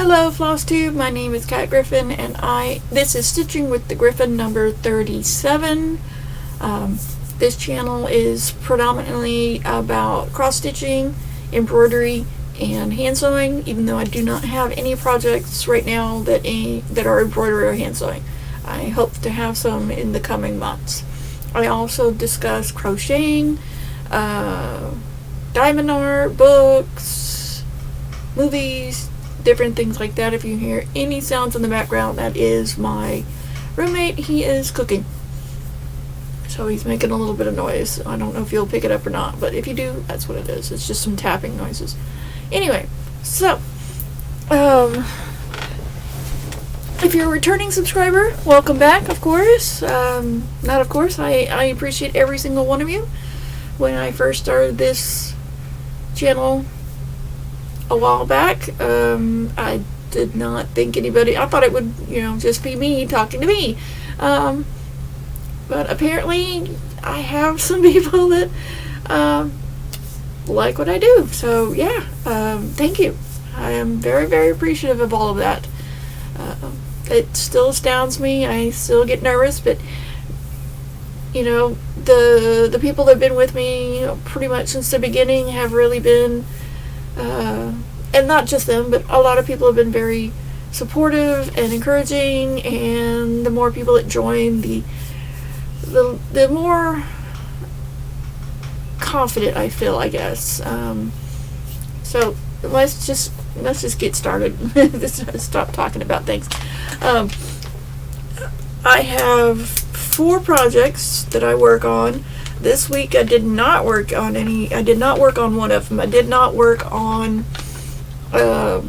Hello Flosstube, my name is Griffin and this is Stitching with the Griffin number 37. This channel is predominantly about cross stitching, embroidery, and hand sewing, even though I do not have any projects right now that are embroidery or hand sewing. I hope to have some in the coming months. I also discuss crocheting, diamond art, books, movies, different things like that. If you hear any sounds in the background, that is my roommate. He is cooking, so he's making a little bit of noise. I don't know if you'll pick it up or not, but if you do, that's what it is. It's just some tapping noises. Anyway, so if you're a returning subscriber, welcome back, of course. Not of course, I appreciate every single one of you. When I first started this channel a while back, I did not think anybody, I thought it would, just be me talking to me. But apparently I have some people that like what I do. So yeah, thank you. I am very, very appreciative of all of that. It still astounds me. I still get nervous, but the people that have been with me pretty much since the beginning have really been, and not just them, but a lot of people have been very supportive and encouraging, and the more people that join, the more confident I feel, I guess. So let's just get started. Let's stop talking about things. I have 4 projects that I work on. This week I did not work on any. I did not work on one of them. I did not work on the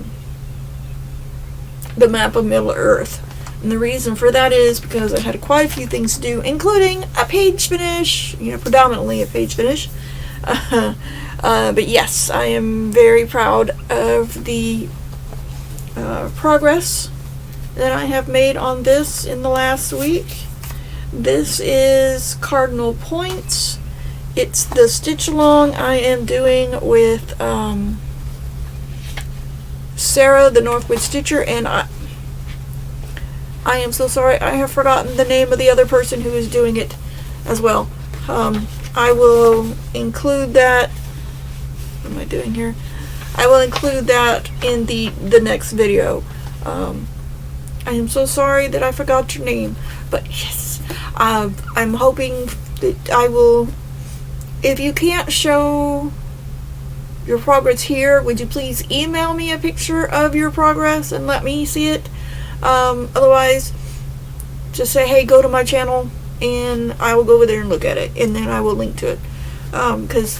map of Middle Earth. And the reason for that is because I had quite a few things to do, including a page finish, predominantly a page finish. But yes, I am very proud of the progress that I have made on this in the last week. This is Cardinal Points. It's the stitch along I am doing with Sarah, the Northwood Stitcher, and I am so sorry, I have forgotten the name of the other person who is doing it as well. I will include that. What am I doing here? I will include that in the next video. I am so sorry that I forgot your name, but yes, I'm hoping that I will. If you can't show your progress here, would you please email me a picture of your progress and let me see it? Otherwise, just say, hey, go to my channel, and I will go over there and look at it, and then I will link to it. Because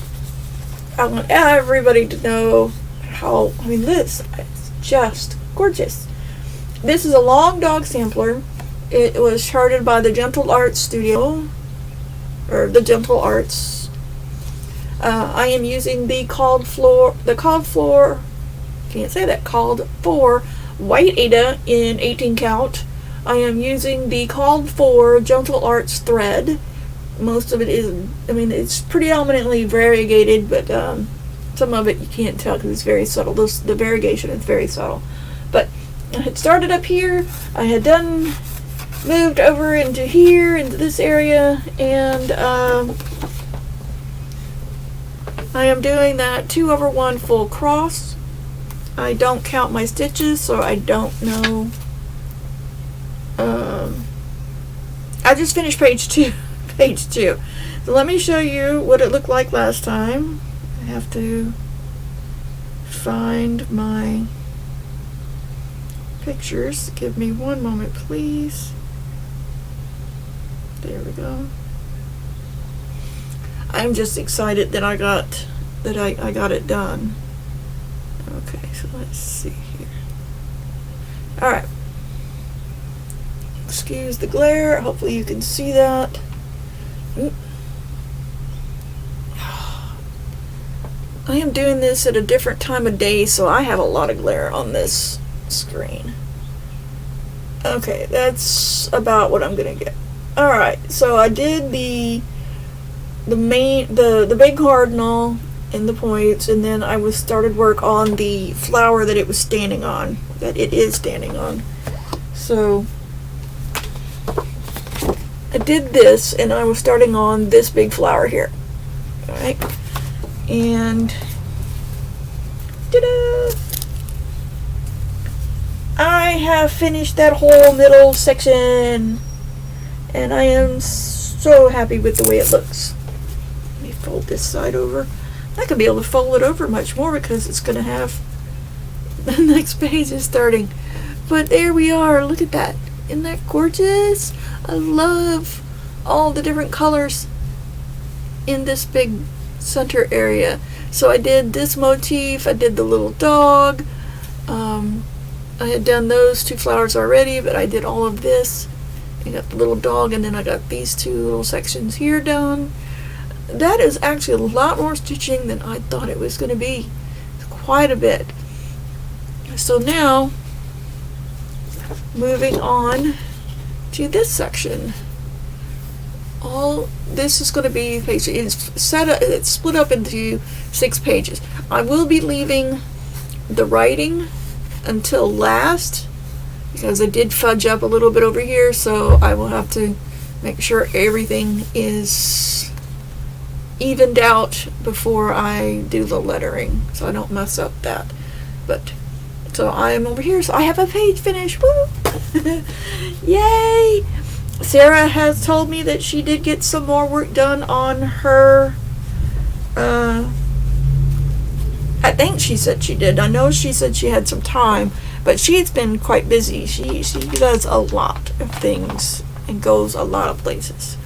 I want everybody to know how, this is just gorgeous. This is a long dog sampler. It was charted by the Gentle Arts Studio, or the Gentle Arts. I am using the called for white Aida in 18 count. I am using the called for Gentle Arts thread. Most of it is, it's predominantly variegated, but some of it you can't tell because it's very subtle. The variegation is very subtle. But I had started up here. I had moved over into here, into this area, and I am doing that 2/1 full cross. I don't count my stitches, so I don't know. I just finished page 2. So let me show you what it looked like last time. I have to find my pictures. Give me one moment, please. There we go. I'm just excited that I got it done. Okay, so let's see here. Alright. Excuse the glare. Hopefully you can see that. I am doing this at a different time of day, so I have a lot of glare on this screen. Okay, that's about what I'm gonna get. Alright, so I did the big Cardinal in the points, and then I was started work on the flower that it was standing on, that it is standing on. So I did this, and I was starting on this big flower here. Alright, and ta-da! I have finished that whole middle section, and I am so happy with the way it looks. Let me fold this side over. I'm not going to be able to fold it over much more because it's going to have the next page is starting. But there we are. Look at that. Isn't that gorgeous? I love all the different colors in this big center area. So I did this motif. I did the little dog. I had done those two flowers already, but I did all of this. I got the little dog, and then I got these two little sections here done. That is actually a lot more stitching than I thought it was going to be. It's quite a bit. So now, moving on to this section. All this is going to be page. It's split up into 6 pages. I will be leaving the writing until last because I did fudge up a little bit over here, so I will have to make sure everything is evened out before I do the lettering, so I don't mess up that. But so I am over here, so I have a page finished. Woo! Yay! Sarah has told me that she did get some more work done on her. I think she said she did. I know she said she had some time, but she's been quite busy. She does a lot of things and goes a lot of places.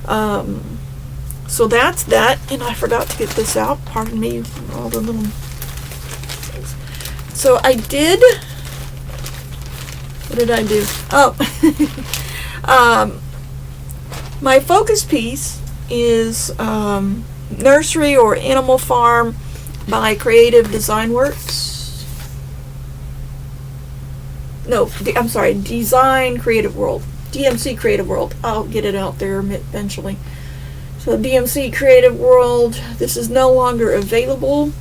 So that's that, and I forgot to get this out. Pardon me for all the little things. So I did. What did I do? Oh, my focus piece is Nursery or Animal Farm by Creative Design Works. No, I'm sorry, Design Creative World. DMC Creative World. I'll get it out there eventually. So DMC Creative World, this is no longer available.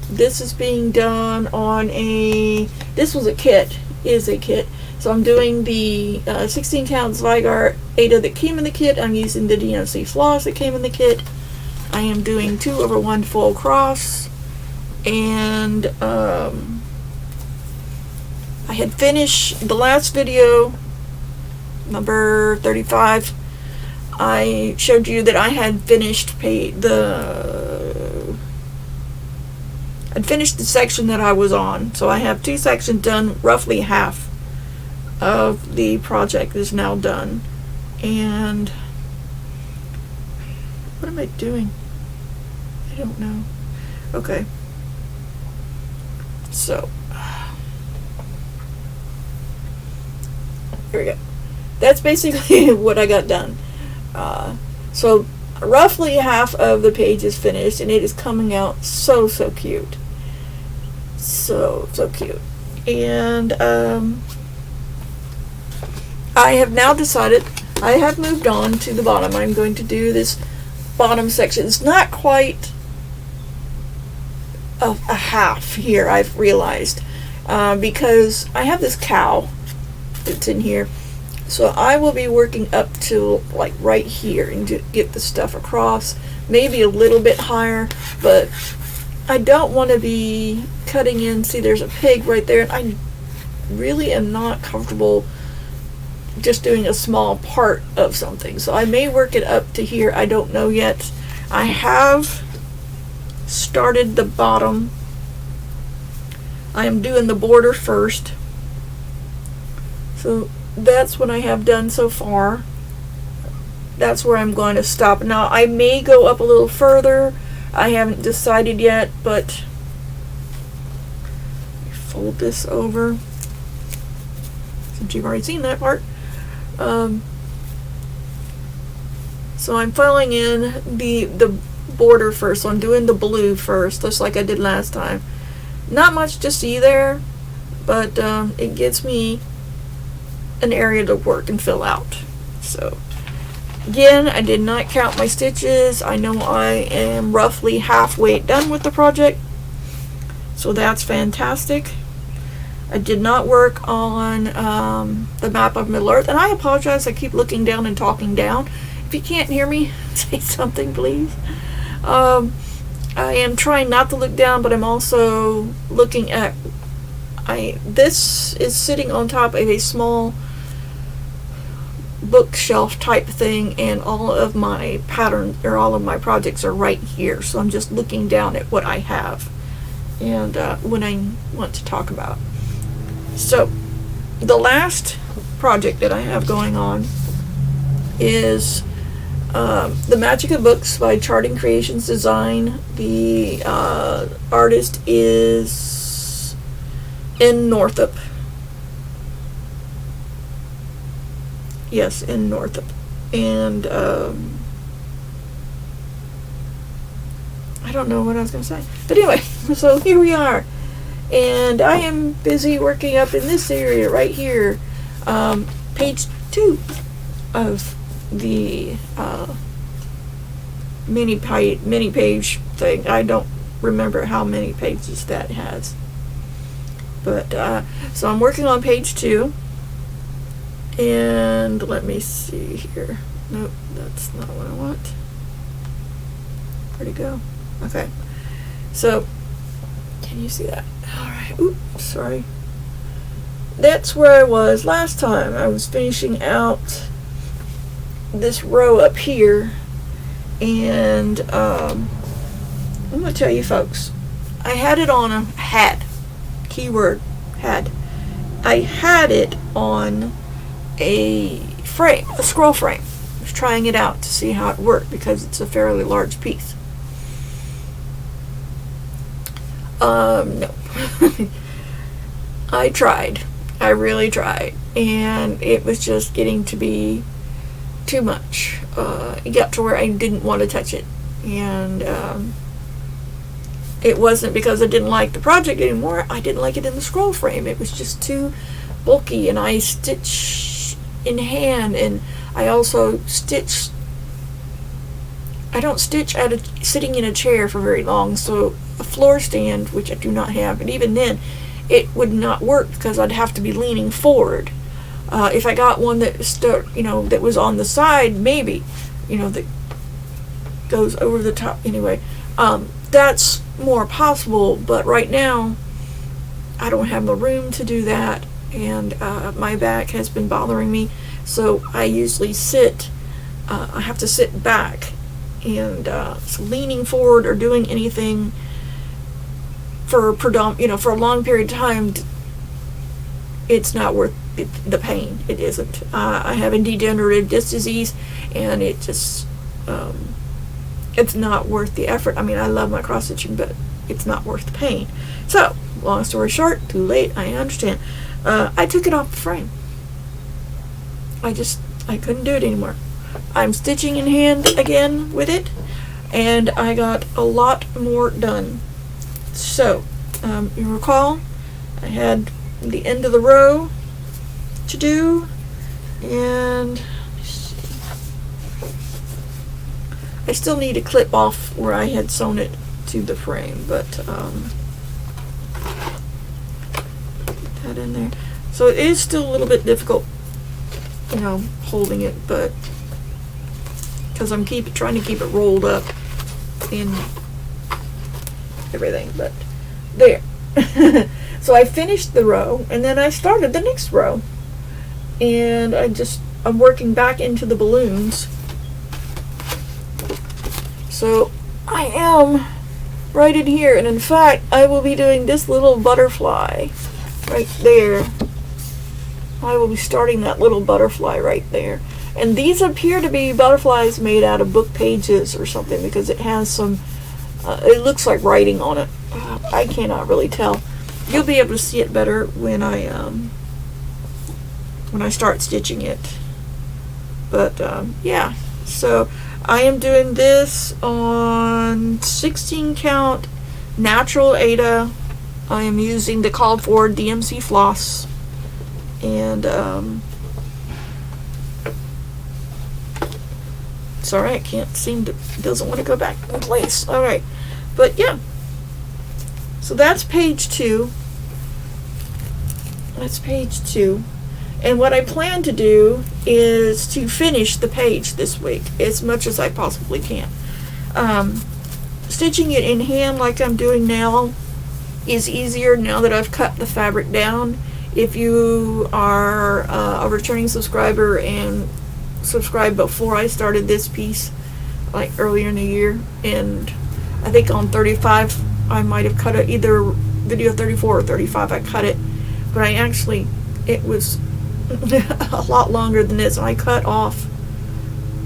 This is being done on this was a kit, is a kit. So I'm doing the 16 count Zygarde Aida that came in the kit. I'm using the DMC floss that came in the kit. I am doing 2/1 full cross, and I had finished the last video, number 35. I showed you that I had finished I'd finished the section that I was on. So I have 2 sections done. Roughly half of the project is now done. And what am I doing? I don't know. Okay. So here we go. That's basically what I got done. So roughly half of the page is finished, and it is coming out so cute. So cute. And I have now decided, I have moved on to the bottom. I'm going to do this bottom section. It's not quite a half here, I've realized, because I have this cow that's in here. So I will be working up to like right here and get the stuff across, maybe a little bit higher, but I don't want to be cutting in. See, there's a pig right there, and I really am not comfortable just doing a small part of something. So I may work it up to here. I don't know yet. I have started the bottom. I am doing the border first. So that's what I have done so far. That's where I'm going to stop. Now I may go up a little further. I haven't decided yet, but fold this over since you've already seen that part. So I'm filling in the border first. So I'm doing the blue first, just like I did last time. Not much to see there, but it gives me an area to work and fill out. So Again, I did not count my stitches. I know I am roughly halfway done with the project, so that's fantastic. I did not work on the map of Middle Earth, and I apologize, I keep looking down and talking down. If you can't hear me, say something, please. I am trying not to look down, but I'm also looking at... this is sitting on top of a small bookshelf type thing, and all of my patterns, or all of my projects, are right here, so I'm just looking down at what I have and what I want to talk about. So the last project that I have going on is The Magic of Books by Charting Creations Design. The artist is in Northup. Yes, in Northup. And I don't know what I was going to say. But anyway, so here we are. And I am busy working up in this area right here. Page 2 of the mini page thing. I don't remember how many pages that has. But, so I'm working on page 2. And let me see here. Nope, that's not what I want. Where'd it go? Okay. So, can you see that? Alright. Oops, sorry. That's where I was last time. I was finishing out this row up here. And, I'm going to tell you folks. I had it on a... Keyword. I had it on a frame, a scroll frame. I was trying it out to see how it worked because it's a fairly large piece. No. I tried. I really tried. And it was just getting to be too much. It got to where I didn't want to touch it. And it wasn't because I didn't like the project anymore. I didn't like it in the scroll frame. It was just too bulky, and I stitch in hand, and I also stitch. I don't stitch sitting in a chair for very long, so a floor stand, which I do not have, and even then it would not work because I'd have to be leaning forward. If I got one that that was on the side, maybe, that goes over the top. Anyway, that's more possible, but right now I don't have the room to do that, and my back has been bothering me, so I usually sit. I have to sit back, and so leaning forward or doing anything for for a long period of time, it's not worth the pain. It isn't. I have a degenerative disc disease, and it just it's not worth the effort. I mean, I love my cross stitching, but it's not worth the pain. So, long story short, too late, I understand. I took it off the frame. I couldn't do it anymore. I'm stitching in hand again with it, and I got a lot more done. So, you recall, I had the end of the row to do, and I still need to clip off where I had sewn it to the frame, but put that in there. So it is still a little bit difficult, holding it, but because I'm trying to keep it rolled up in everything, but there. So I finished the row, and then I started the next row, and I'm working back into the balloons. So I am right in here, and in fact I will be doing this little butterfly right there. I will be starting that little butterfly right there, and these appear to be butterflies made out of book pages or something, because it has some it looks like writing on it. I cannot really tell. You'll be able to see it better when I start stitching it. But yeah, so I am doing this on 16 count natural Aida. I am using the called for DMC floss, and Sorry, I can't seem to, doesn't want to go back in place. Alright, but yeah. So that's page 2. That's page 2. And what I plan to do is to finish the page this week as much as I possibly can. Stitching it in hand like I'm doing now is easier now that I've cut the fabric down. If you are a returning subscriber and subscribed before I started this piece, like earlier in the year, and I think on 35 I might have cut it, either video 34 or 35 I cut it, but I actually, it was a lot longer than this, and I cut off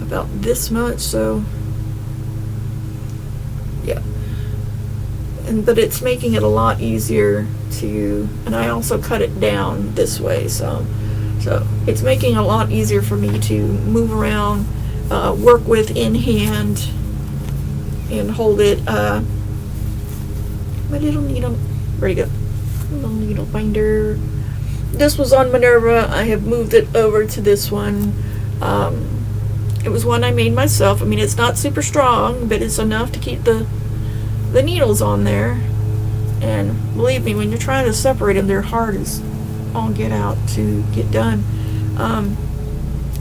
about this much, so yeah. But it's making it a lot easier to, and I also cut it down this way, so it's making it a lot easier for me to move around, work with in hand, and hold it. My little needle, where'd it go? Little needle binder. This was on Minerva. I have moved it over to this one. It was one I made myself. I mean, it's not super strong, but it's enough to keep the needles on there. And believe me, when you're trying to separate them, they're hard as all get out to get done.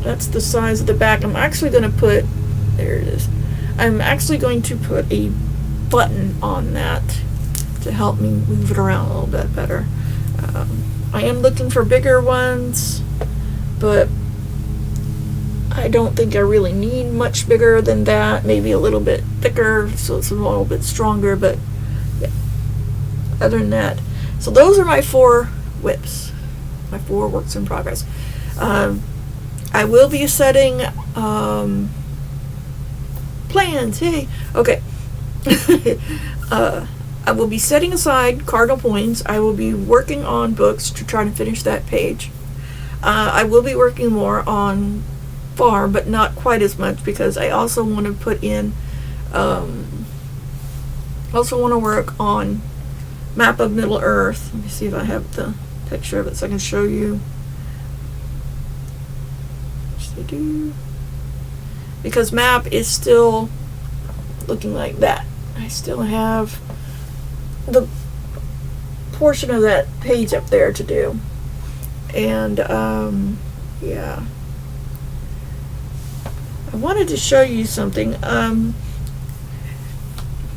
That's the size of the back. I'm actually going to put, there it is. I'm actually going to put a button on that to help me move it around a little bit better. I am looking for bigger ones, but I don't think I really need much bigger than that. Maybe a little bit thicker so it's a little bit stronger, but yeah. Other than that, so those are my 4 whips, my 4 works in progress. I will be setting plans. Hey, okay. I will be setting aside Cardinal points. I will be working on books to try to finish that page. I will be working more on farm, but not quite as much, because I also want to put in, also want to work on map of Middle Earth. Let me see if I have the picture of it so I can show you. Yes, I do. Because map is still looking like that. I still have the portion of that page up there to do. And yeah, I wanted to show you something,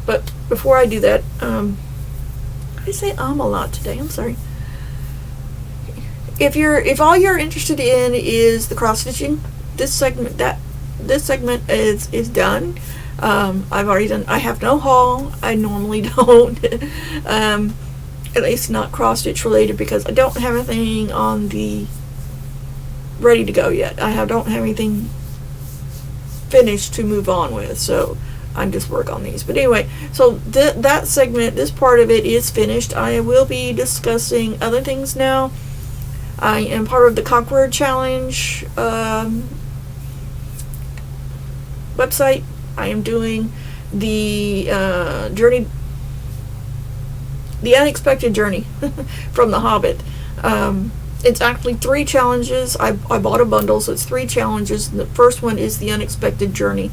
but before I do that, I say a lot today, I'm sorry. If all you're interested in is the cross stitching, this segment is done. I've already done, I have no haul. I normally don't, at least not cross stitch related, because I don't have anything on the ready to go yet. don't have anything finished to move on with, so I'm just working on these. But anyway, so that segment, this part of it is finished. I will be discussing other things now. I am part of the Conqueror Challenge website. I am doing the journey, the unexpected journey from the Hobbit. It's actually 3 challenges. I bought a bundle, so it's 3 challenges. The first one is the unexpected journey.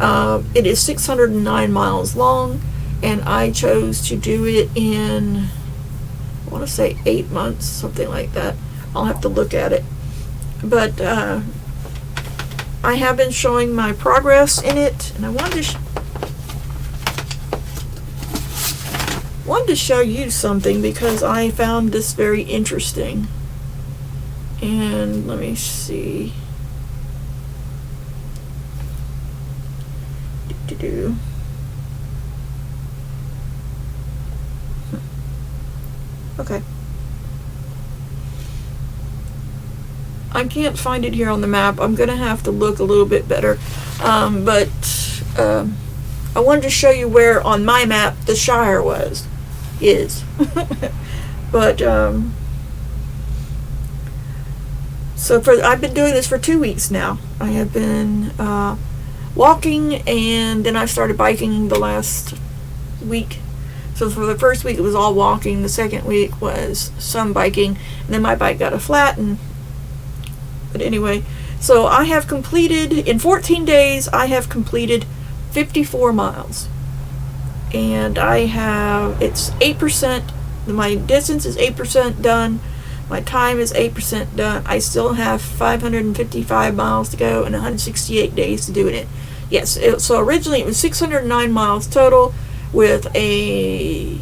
It is 609 miles long, and I chose to do it in, I want to say 8 months, something like that. I'll have to look at it. But I have been showing my progress in it, and I wanted to show you something because I found this very interesting. And let me see. Okay. I can't find it here on the map. I'm gonna have to look a little bit better. But I wanted to show you where on my map the Shire is. But so I've been doing this for 2 weeks now. I have been walking, and then I started biking the last week. So for the first week it was all walking. The second week was some biking, and then my bike got a flat. But anyway, So I have completed, in 14 days, I have completed 54 miles. And it's 8%, my distance is 8% done, my time is 8% done. I still have 555 miles to go and 168 days to do it. Yes, so originally it was 609 miles total with a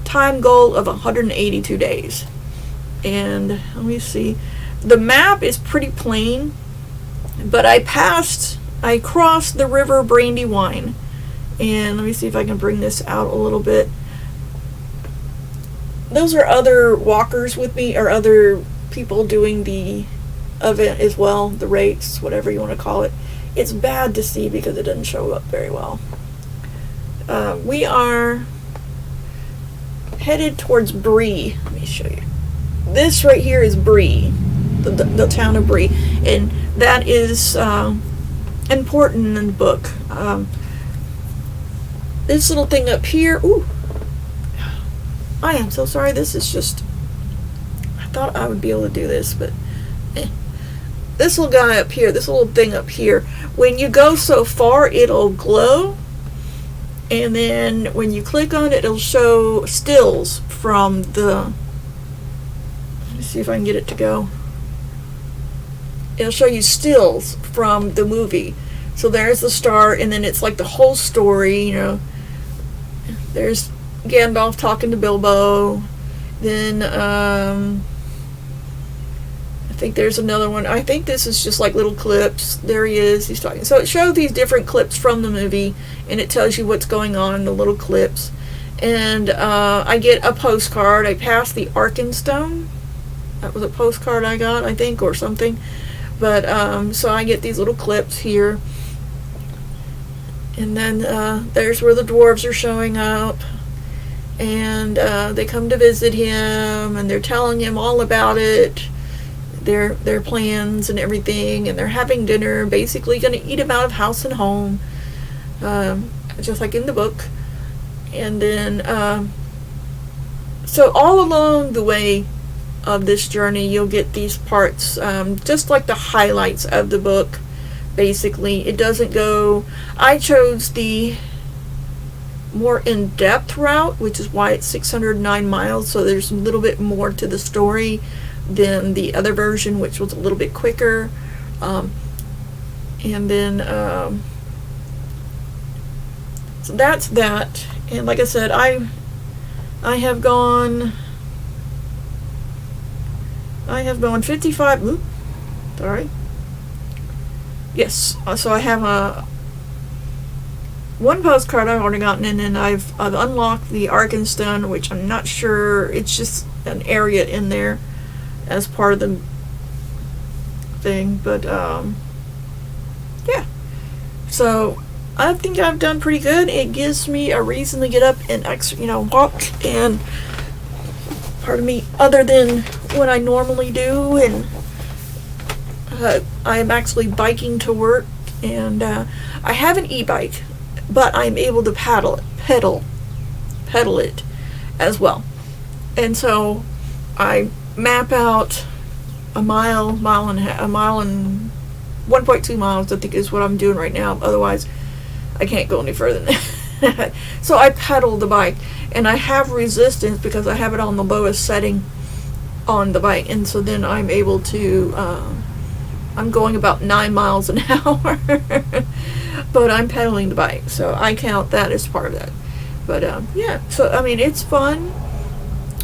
time goal of 182 days. And let me see, the map is pretty plain, but I crossed the river Brandywine. And let me see if I can bring this out a little bit. Those are other walkers with me, or other people doing the event as well, the race, whatever you want to call it. It's bad to see because it doesn't show up very well. We are headed towards Bree. Let me show you. This right here is Bree, the town of Bree, and that is important in the book. This little thing up here, ooh, I am so sorry, this is just, I thought I would be able to do this, but this little guy up here, this little thing up here, when you go so far, it'll glow, and then when you click on it, it'll show stills from the, let me see if I can get it to go, it'll show you stills from the movie. So there's the start, and then it's like the whole story, you know. There's Gandalf talking to Bilbo. Then, I think there's another one. I think this is just like little clips. There he is, he's talking. So it shows these different clips from the movie, and it tells you what's going on in the little clips. And I get a postcard. I passed the Arkenstone. That was a postcard I got, I think, or something. But, so I get these little clips here. And then there's where the dwarves are showing up, and they come to visit him, and they're telling him all about it, their plans and everything, and they're having dinner, basically going to eat him out of house and home, just like in the book. And then so all along the way of this journey, you'll get these parts, just like the highlights of the book. Basically, it doesn't go, I chose the more in-depth route, which is why it's 609 miles, so there's a little bit more to the story than the other version, which was a little bit quicker. And then so that's that. And like I said, I have gone 55, sorry. Yes, so I have one postcard I've already gotten, and then I've unlocked the Arkenstone, which I'm not sure, it's just an area in there as part of the thing, but yeah. So I think I've done pretty good. It gives me a reason to get up and walk, and pardon me, other than what I normally do, and I am actually biking to work, and I have an e-bike, but I'm able to pedal it as well. And so I map out a mile and 1.2 miles, I think is what I'm doing right now. Otherwise, I can't go any further than that. So I pedal the bike, and I have resistance because I have it on the lowest setting on the bike, and so then I'm able to I'm going about 9 miles an hour, but I'm pedaling the bike, so I count that as part of that. But yeah, so I mean, it's fun.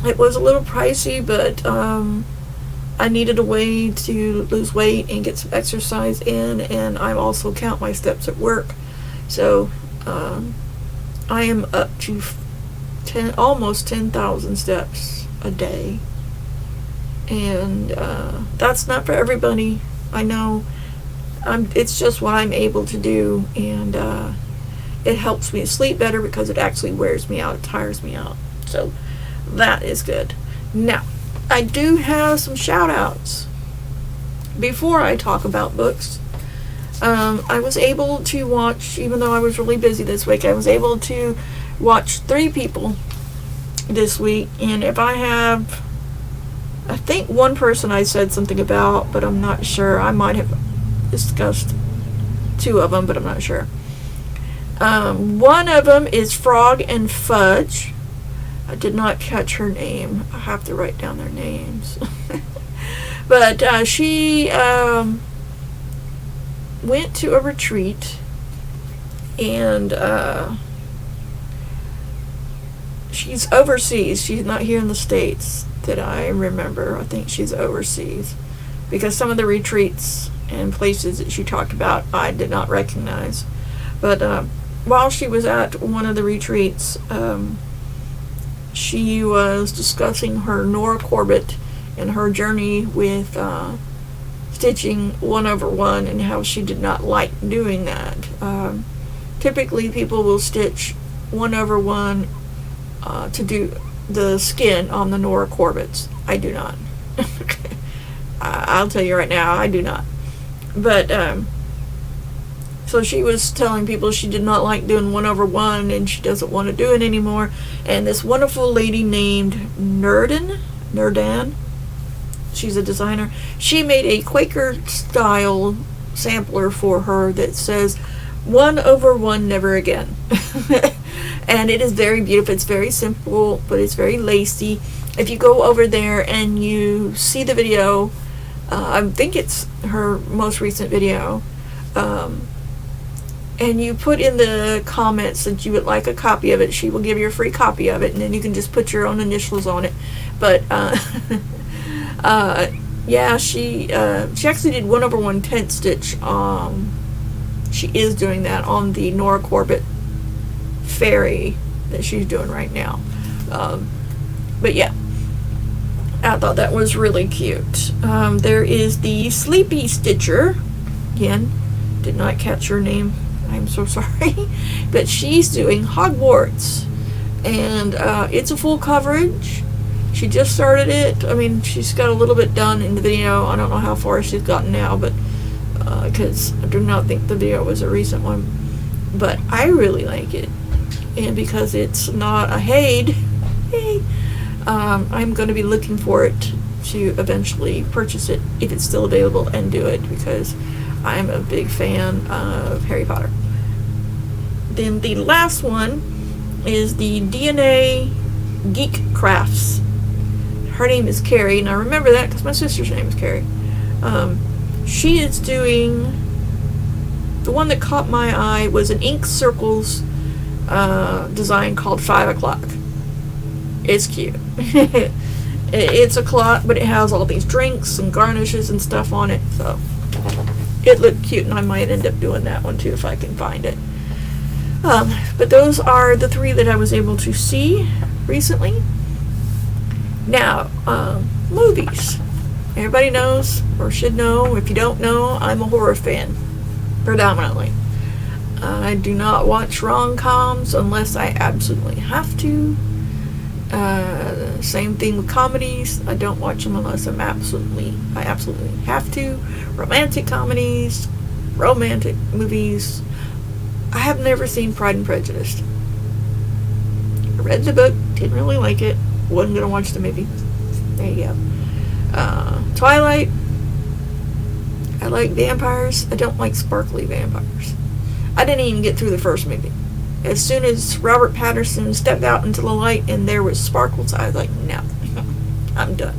It was a little pricey, but I needed a way to lose weight and get some exercise in, and I also count my steps at work. So I am up to almost 10,000 steps a day, and that's not for everybody. I know, it's just what I'm able to do, and it helps me sleep better because it actually wears me out, it tires me out. So that is good. Now, I do have some shout outs before I talk about books. I was able to watch, even though I was really busy this week, I was able to watch 3 people this week, and if I think one person I said something about, but I'm not sure. I might have discussed 2 of them, but I'm not sure. One of them is Frog and Fudge. I did not catch her name. I have to write down their names. But she went to a retreat, and she's overseas. She's not here in the States that I remember. I think she's overseas, because some of the retreats and places that she talked about I did not recognize. But while she was at one of the retreats, she was discussing her Nora Corbett and her journey with stitching 1/1 and how she did not like doing that. Typically people will stitch 1/1 to do the skin on the Nora Corbett's. I do not. I'll tell you right now, I do not. But so she was telling people she did not like doing 1/1 and she doesn't want to do it anymore. And this wonderful lady named Nerdan, she's a designer, she made a Quaker style sampler for her that says 1/1 never again. And it is very beautiful. It's very simple, but it's very lacy. If you go over there and you see the video, I think it's her most recent video, and you put in the comments that you would like a copy of it, she will give you a free copy of it, and then you can just put your own initials on it. But yeah, she actually did 1/1 tent stitch. She is doing that on the Nora Corbett fairy that she's doing right now. But yeah, I thought that was really cute. There is the Sleepy Stitcher. Again, did not catch her name. I'm so sorry. But she's doing Hogwarts. And it's a full coverage. She just started it. I mean, she's got a little bit done in the video. I don't know how far she's gotten now, but because I do not think the video was a recent one. But I really like it. And because it's not a Haid, I'm going to be looking for it to eventually purchase it if it's still available and do it, because I'm a big fan of Harry Potter. Then the last one is the DNA Geek Crafts. Her name is Carrie, and I remember that because my sister's name is Carrie. She is doing, the one that caught my eye was an ink circles design called 5 o'clock. It's cute. It's a clock, but it has all these drinks and garnishes and stuff on it, so it looked cute, and I might end up doing that one too if I can find it. But those are the 3 that I was able to see recently. Now, movies. Everybody knows, or should know. If you don't know, I'm a horror fan, predominantly. I do not watch rom-coms unless I absolutely have to. Same thing with comedies. I don't watch them unless I absolutely have to. Romantic comedies, romantic movies. I have never seen Pride and Prejudice. I read the book, didn't really like it. Wasn't gonna watch the movie. There you go. Twilight. I like vampires. I don't like sparkly vampires. I didn't even get through the first movie. As soon as Robert Pattinson stepped out into the light and there was sparkles, I was like, no, I'm done.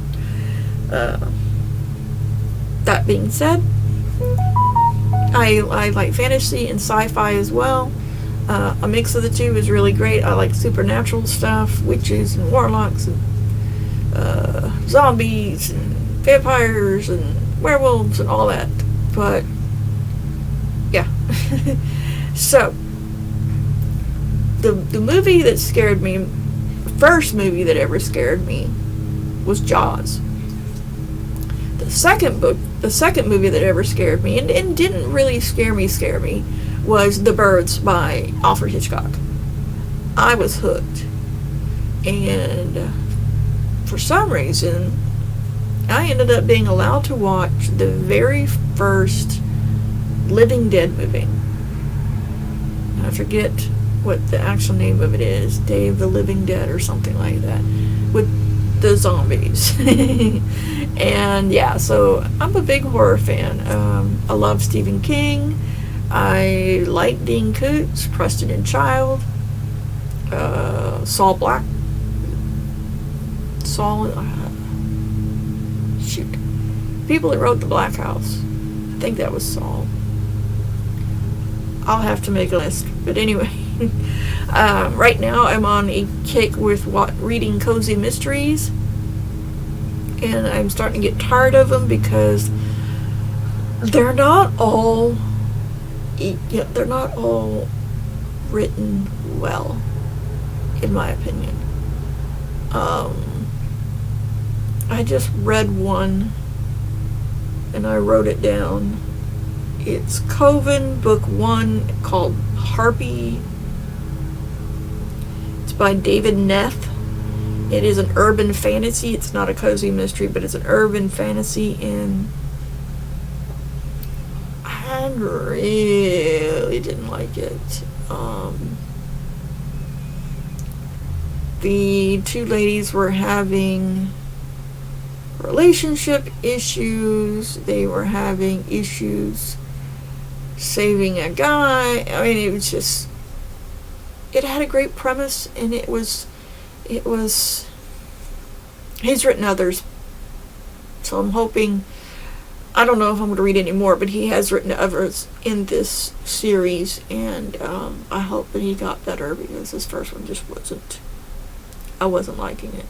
That being said, I like fantasy and sci-fi as well. A mix of the two is really great. I like supernatural stuff, witches and warlocks and zombies and vampires and werewolves and all that. But yeah. So the movie that scared me, first movie that ever scared me, was Jaws. The second movie that ever scared me, and didn't really scare me, was The Birds by Alfred Hitchcock. I was hooked. And for some reason, I ended up being allowed to watch the very first Living Dead movie. I forget what the actual name of it is, Day of the Living Dead or something like that, with the zombies. And yeah, so I'm a big horror fan. I love Stephen King. I like Dean Koontz, Preston and Child, Saul Black. Shoot. People that wrote The Black House. I think that was Saul. I'll have to make a list. But anyway, right now I'm on a kick with reading cozy mysteries. And I'm starting to get tired of them because they're not all written well, in my opinion. I just read one and I wrote it down. It's Coven, book 1, called Harpy. It's by David Neth. It is an urban fantasy. It's not a cozy mystery, but it's an urban fantasy, and I really didn't like it. The two ladies were having relationship issues. They were having issues saving a guy. I mean, it was just, it had a great premise, and it was, he's written others, so I'm hoping, I don't know if I'm going to read any more, but he has written others in this series, and I hope that he got better, because this first one just I wasn't liking it.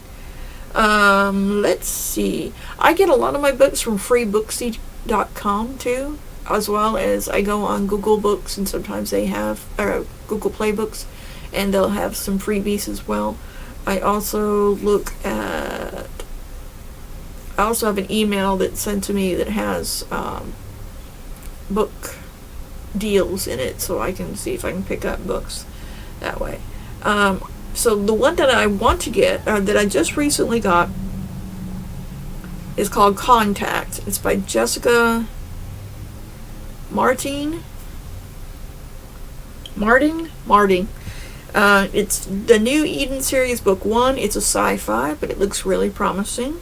Let's see. I get a lot of my books from freebooksy.com too, as well as I go on Google Books, and sometimes they have Google Play Books, and they'll have some freebies as well. I also have an email that's sent to me that has book deals in it, so I can see if I can pick up books that way. So the one that I want to get, that I just recently got, is called Contact. It's by Jessica Marting. It's the New Eden series, book 1. It's a sci-fi, but it looks really promising.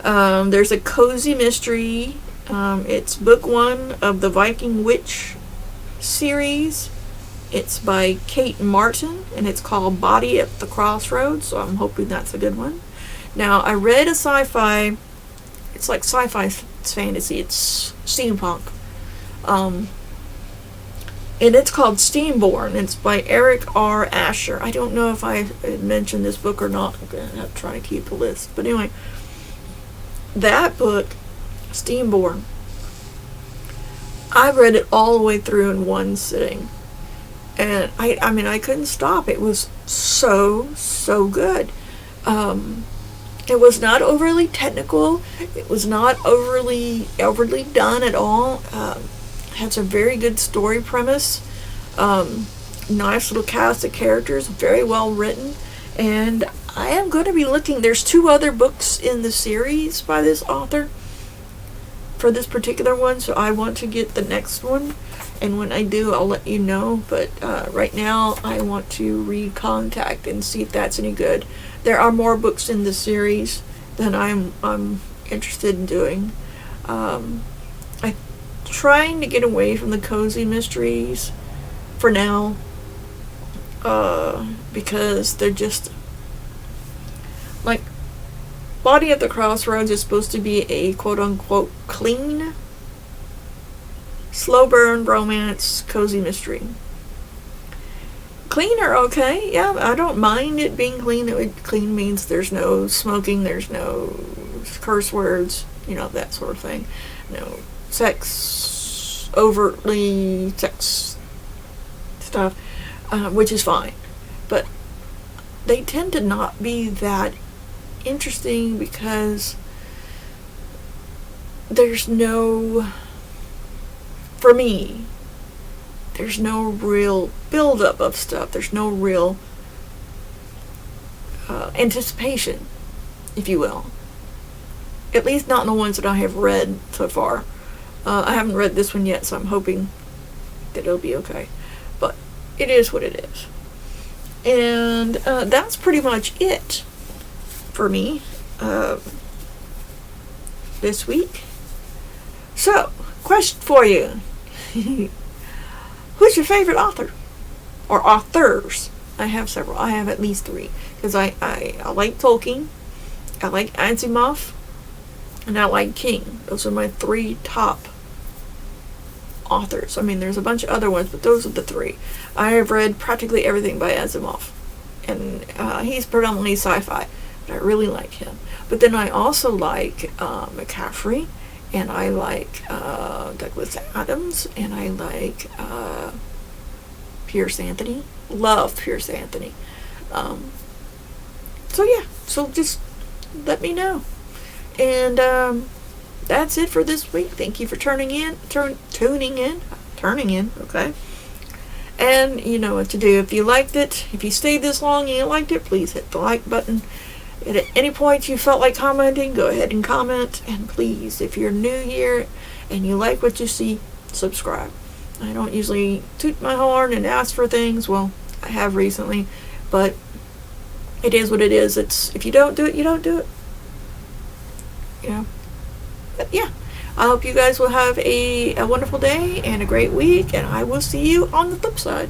There's a cozy mystery. It's book 1 of the Viking Witch series. It's by Cate and Martin, and it's called Body at the Crossroads, so I'm hoping that's a good one. Now, I read a sci-fi, it's like sci-fi fantasy, it's steampunk. And it's called Steamborn. It's by Eric R. Asher. I don't know if I mentioned this book or not. I'm going to have to try to keep a list. But anyway, that book, Steamborn, I read it all the way through in one sitting. And I mean, I couldn't stop. It was so good. It was not overly technical. It was not overly done at all. Has a very good story premise. Nice little cast of characters. Very well written. And I am going to be looking. There's 2 other books in the series by this author for this particular one, so I want to get the next one. And when I do, I'll let you know. But right now, I want to read Contact and see if that's any good. There are more books in the series than I'm interested in doing. I'm trying to get away from the cozy mysteries for now, because they're just like Body at the Crossroads is supposed to be a quote-unquote clean, slow burn romance cozy mystery. Clean or okay, yeah, I don't mind it being clean. Clean means there's no smoking, there's no curse words, that sort of thing. No sex, overtly sex stuff, which is fine. But they tend to not be that interesting because there's no, for me, there's no real build-up of stuff. There's no real anticipation, if you will. At least not in the ones that I have read so far. I haven't read this one yet, so I'm hoping that it'll be okay. But it is what it is. And that's pretty much it for me this week. So, question for you. Who's your favorite author? Or authors? I have several. I have at least 3. Because I like Tolkien, I like Asimov, and I like King. Those are my 3 top authors. I mean, there's a bunch of other ones, but those are the 3. I have read practically everything by Asimov. And he's predominantly sci-fi, but I really like him. But then I also like McCaffrey, and I like Douglas Adams, and I like Pierce Anthony. Love Pierce Anthony. So yeah, so just let me know. And that's it for this week. Thank you for tuning in, okay? And you know what to do. If you liked it, if you stayed this long and you liked it, please hit the like button. And at any point you felt like commenting, go ahead and comment. And please, if you're new here and you like what you see, subscribe. I don't usually toot my horn and ask for things. Well, I have recently, but it is what it is. It's, if you don't do it, you don't do it. You know. But yeah, I hope you guys will have a wonderful day and a great week, and I will see you on the flip side.